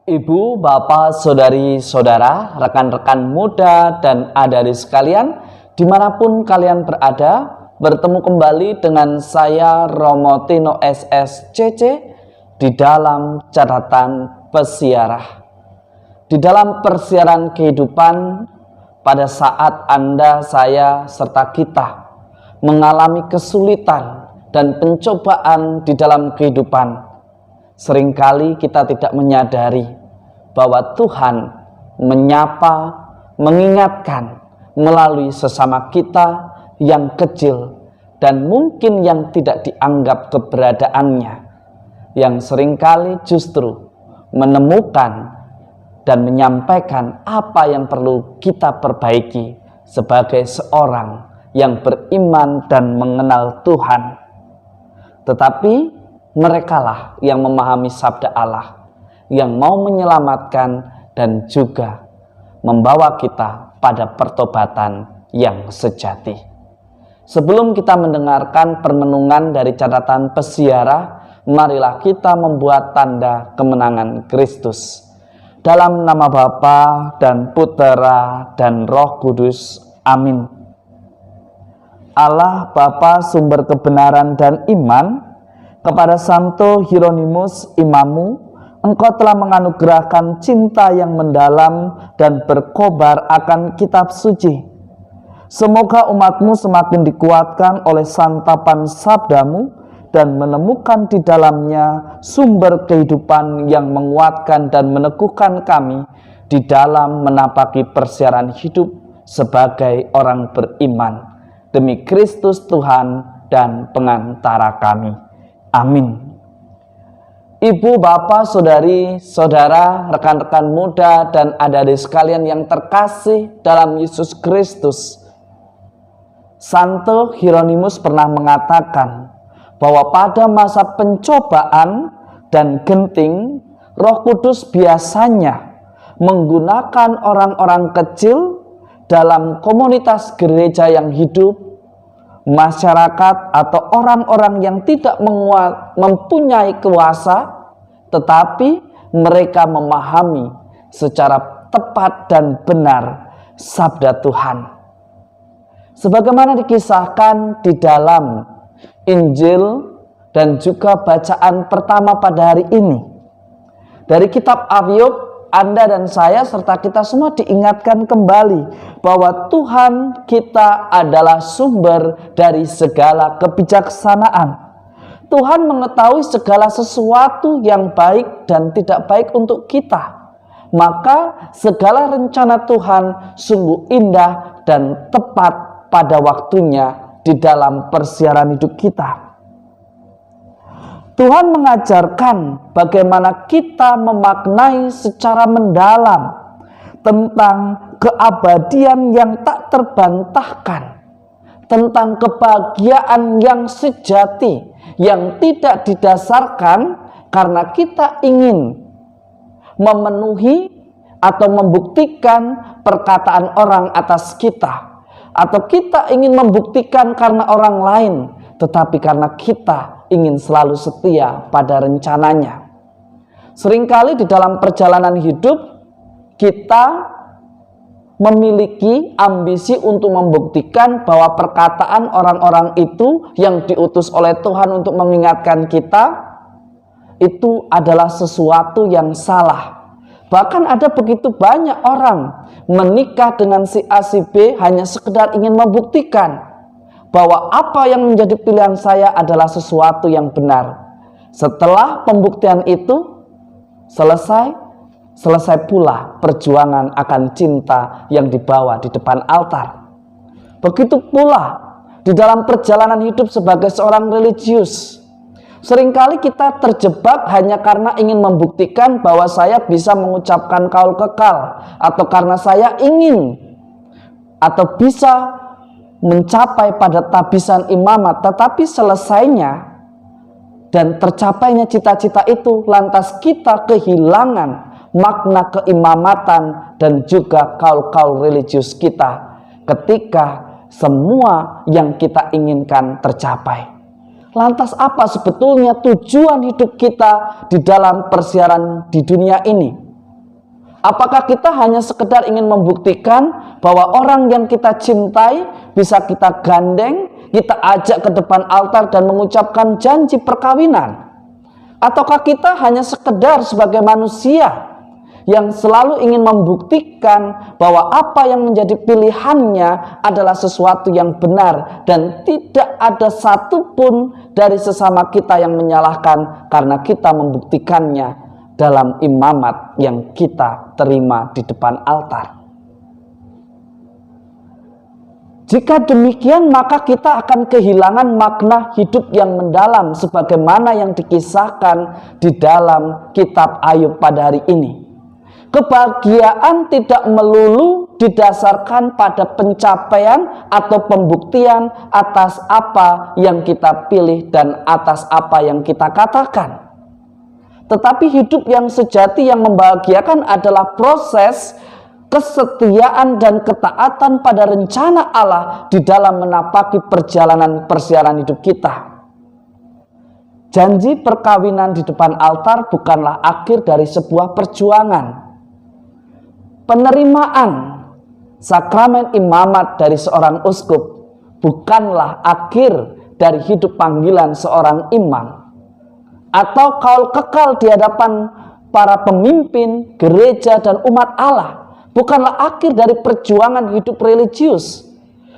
Ibu, bapak, saudari, saudara, rekan-rekan muda dan adik-adik sekalian, dimanapun kalian berada, bertemu kembali dengan saya Romo Tino SSCC di dalam catatan pesiarah. Di dalam persiaran kehidupan, pada saat Anda, saya, serta kita mengalami kesulitan dan pencobaan di dalam kehidupan, seringkali kita tidak menyadari bahwa Tuhan menyapa, mengingatkan melalui sesama kita yang kecil dan mungkin yang tidak dianggap keberadaannya, yang seringkali justru menemukan dan menyampaikan apa yang perlu kita perbaiki sebagai seorang yang beriman dan mengenal Tuhan. Tetapi merekalah yang memahami sabda Allah, yang mau menyelamatkan dan juga membawa kita pada pertobatan yang sejati. Sebelum kita mendengarkan permenungan dari catatan pesiarah, marilah kita membuat tanda kemenangan Kristus. Dalam nama Bapa dan Putera dan Roh Kudus. Amin. Allah Bapa sumber kebenaran dan iman, kepada Santo Hieronymus Imammu, Engkau telah menganugerahkan cinta yang mendalam dan berkobar akan kitab suci. Semoga umatmu semakin dikuatkan oleh santapan sabdamu dan menemukan di dalamnya sumber kehidupan yang menguatkan dan meneguhkan kami di dalam menapaki persiaran hidup sebagai orang beriman. Demi Kristus Tuhan dan pengantara kami. Amin. Ibu, bapak, saudari, saudara, rekan-rekan muda dan adik-adik sekalian yang terkasih dalam Yesus Kristus, Santo Hieronymus pernah mengatakan bahwa pada masa pencobaan dan genting, Roh Kudus biasanya menggunakan orang-orang kecil dalam komunitas gereja yang hidup, masyarakat atau orang-orang yang tidak mempunyai kuasa, tetapi mereka memahami secara tepat dan benar sabda Tuhan. Sebagaimana dikisahkan di dalam Injil dan juga bacaan pertama pada hari ini, dari kitab Ayub, Anda dan saya serta kita semua diingatkan kembali bahwa Tuhan kita adalah sumber dari segala kebijaksanaan. Tuhan mengetahui segala sesuatu yang baik dan tidak baik untuk kita. Maka segala rencana Tuhan sungguh indah dan tepat pada waktunya di dalam persiaran hidup kita. Tuhan mengajarkan bagaimana kita memaknai secara mendalam tentang keabadian yang tak terbantahkan, tentang kebahagiaan yang sejati, yang tidak didasarkan karena kita ingin memenuhi atau membuktikan perkataan orang atas kita, atau kita ingin membuktikan karena orang lain, tetapi karena kita ingin selalu setia pada rencananya. Seringkali di dalam perjalanan hidup kita memiliki ambisi untuk membuktikan bahwa perkataan orang-orang itu yang diutus oleh Tuhan untuk mengingatkan kita itu adalah sesuatu yang salah. Bahkan ada begitu banyak orang menikah dengan si A si B hanya sekedar ingin membuktikan bahwa apa yang menjadi pilihan saya adalah sesuatu yang benar. Setelah pembuktian itu selesai pula perjuangan akan cinta yang dibawa di depan altar. Begitu pula di dalam perjalanan hidup sebagai seorang religius. Seringkali kita terjebak hanya karena ingin membuktikan bahwa saya bisa mengucapkan kaul kekal, atau karena saya ingin atau bisa mencapai pada tabisan imamat, tetapi selesainya dan tercapainya cita-cita itu lantas kita kehilangan makna keimamatan dan juga kaul-kaul religius kita ketika semua yang kita inginkan tercapai. Lantas apa sebetulnya tujuan hidup kita di dalam persiaran di dunia ini? Apakah kita hanya sekedar ingin membuktikan bahwa orang yang kita cintai bisa kita gandeng, kita ajak ke depan altar dan mengucapkan janji perkawinan? Ataukah kita hanya sekedar sebagai manusia yang selalu ingin membuktikan bahwa apa yang menjadi pilihannya adalah sesuatu yang benar dan tidak ada satupun dari sesama kita yang menyalahkan karena kita membuktikannya dalam imamat yang kita terima di depan altar? Jika demikian, maka kita akan kehilangan makna hidup yang mendalam sebagaimana yang dikisahkan di dalam kitab Ayub pada hari ini. Kebahagiaan tidak melulu didasarkan pada pencapaian atau pembuktian atas apa yang kita pilih dan atas apa yang kita katakan. Tetapi hidup yang sejati yang membahagiakan adalah proses kesetiaan dan ketaatan pada rencana Allah di dalam menapaki perjalanan hidup kita. Janji perkawinan di depan altar bukanlah akhir dari sebuah perjuangan. Penerimaan sakramen imamat dari seorang uskup bukanlah akhir dari hidup panggilan seorang imam. Atau kaul kekal di hadapan para pemimpin, gereja, dan umat Allah bukanlah akhir dari perjuangan hidup religius.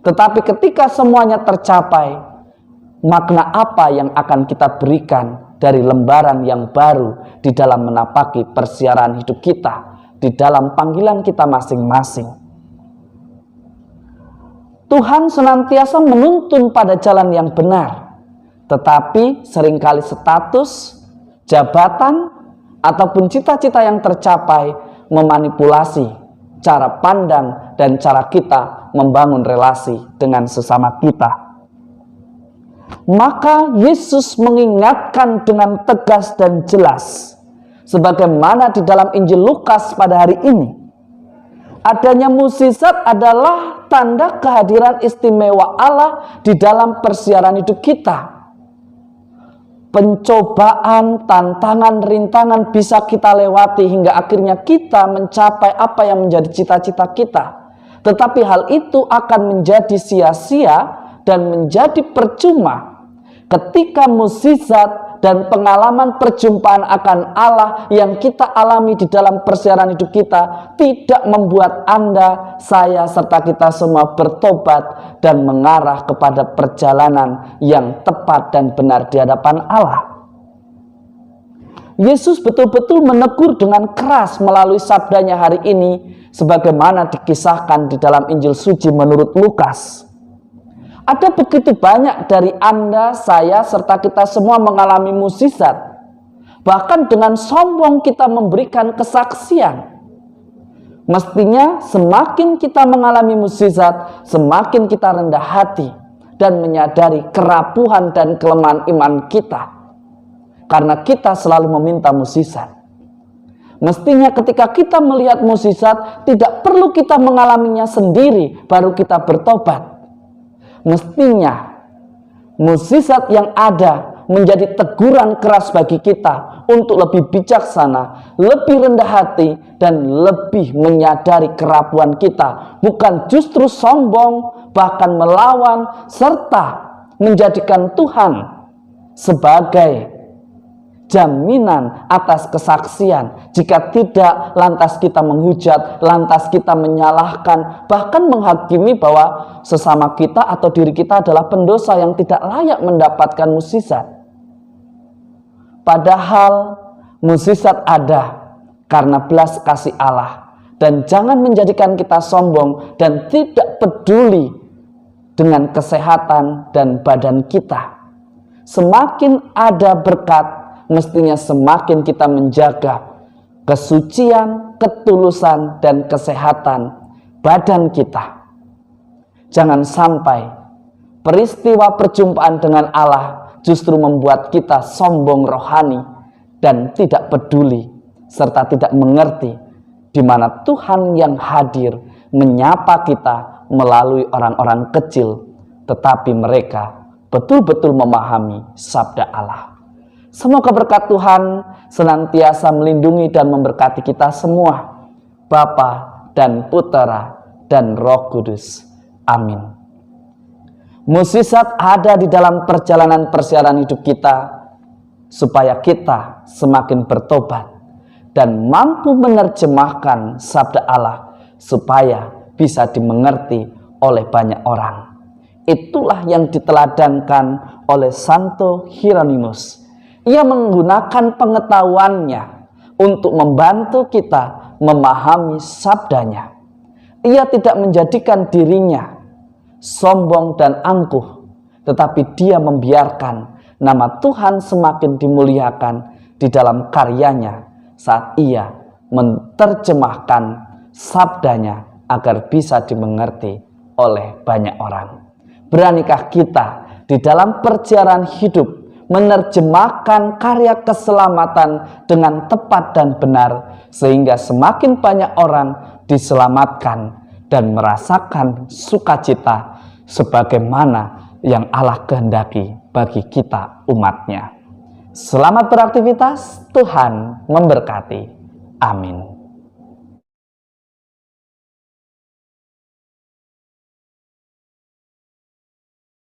Tetapi ketika semuanya tercapai, makna apa yang akan kita berikan dari lembaran yang baru di dalam menapaki persiaran hidup kita, di dalam panggilan kita masing-masing? Tuhan senantiasa menuntun pada jalan yang benar. Tetapi seringkali status, jabatan, ataupun cita-cita yang tercapai memanipulasi cara pandang dan cara kita membangun relasi dengan sesama kita. Maka Yesus mengingatkan dengan tegas dan jelas, sebagaimana di dalam Injil Lukas pada hari ini, adanya mukjizat adalah tanda kehadiran istimewa Allah di dalam persiaran hidup kita. Pencobaan, tantangan, rintangan bisa kita lewati hingga akhirnya kita mencapai apa yang menjadi cita-cita kita. Tetapi hal itu akan menjadi sia-sia dan menjadi percuma ketika mukjizat dan pengalaman perjumpaan akan Allah yang kita alami di dalam persiaran hidup kita tidak membuat Anda, saya, serta kita semua bertobat dan mengarah kepada perjalanan yang tepat dan benar di hadapan Allah. Yesus betul-betul menegur dengan keras melalui sabdanya hari ini, sebagaimana dikisahkan di dalam Injil Suci menurut Lukas. Ada begitu banyak dari Anda, saya, serta kita semua mengalami mukjizat. Bahkan dengan sombong kita memberikan kesaksian. Mestinya semakin kita mengalami mukjizat, semakin kita rendah hati dan menyadari kerapuhan dan kelemahan iman kita. Karena kita selalu meminta mukjizat. Mestinya ketika kita melihat mukjizat, tidak perlu kita mengalaminya sendiri, baru kita bertobat. Mestinya mukjizat yang ada menjadi teguran keras bagi kita untuk lebih bijaksana, lebih rendah hati, dan lebih menyadari kerapuan kita. Bukan justru sombong, bahkan melawan, serta menjadikan Tuhan sebagai jaminan atas kesaksian. Jika tidak, lantas kita menghujat, lantas kita menyalahkan, bahkan menghakimi bahwa sesama kita atau diri kita adalah pendosa yang tidak layak mendapatkan mukjizat. Padahal mukjizat ada karena belas kasih Allah. Dan jangan menjadikan kita sombong dan tidak peduli dengan kesehatan dan badan kita. Semakin ada berkat, mestinya semakin kita menjaga kesucian, ketulusan, dan kesehatan badan kita. Jangan sampai peristiwa perjumpaan dengan Allah justru membuat kita sombong rohani dan tidak peduli serta tidak mengerti di mana Tuhan yang hadir menyapa kita melalui orang-orang kecil, tetapi mereka betul-betul memahami sabda Allah. Semoga berkat Tuhan senantiasa melindungi dan memberkati kita semua. Bapa dan Putera dan Roh Kudus. Amin. Mukjizat ada di dalam perjalanan hidup kita supaya kita semakin bertobat dan mampu menerjemahkan sabda Allah supaya bisa dimengerti oleh banyak orang. Itulah yang diteladankan oleh Santo Hieronymus. Ia menggunakan pengetahuannya untuk membantu kita memahami sabdanya. Ia tidak menjadikan dirinya sombong dan angkuh, tetapi dia membiarkan nama Tuhan semakin dimuliakan di dalam karyanya saat ia menerjemahkan sabdanya agar bisa dimengerti oleh banyak orang. Beranikah kita di dalam perjalanan hidup menerjemahkan karya keselamatan dengan tepat dan benar, sehingga semakin banyak orang diselamatkan dan merasakan sukacita sebagaimana yang Allah kehendaki bagi kita umatnya. Selamat beraktivitas, Tuhan memberkati. Amin.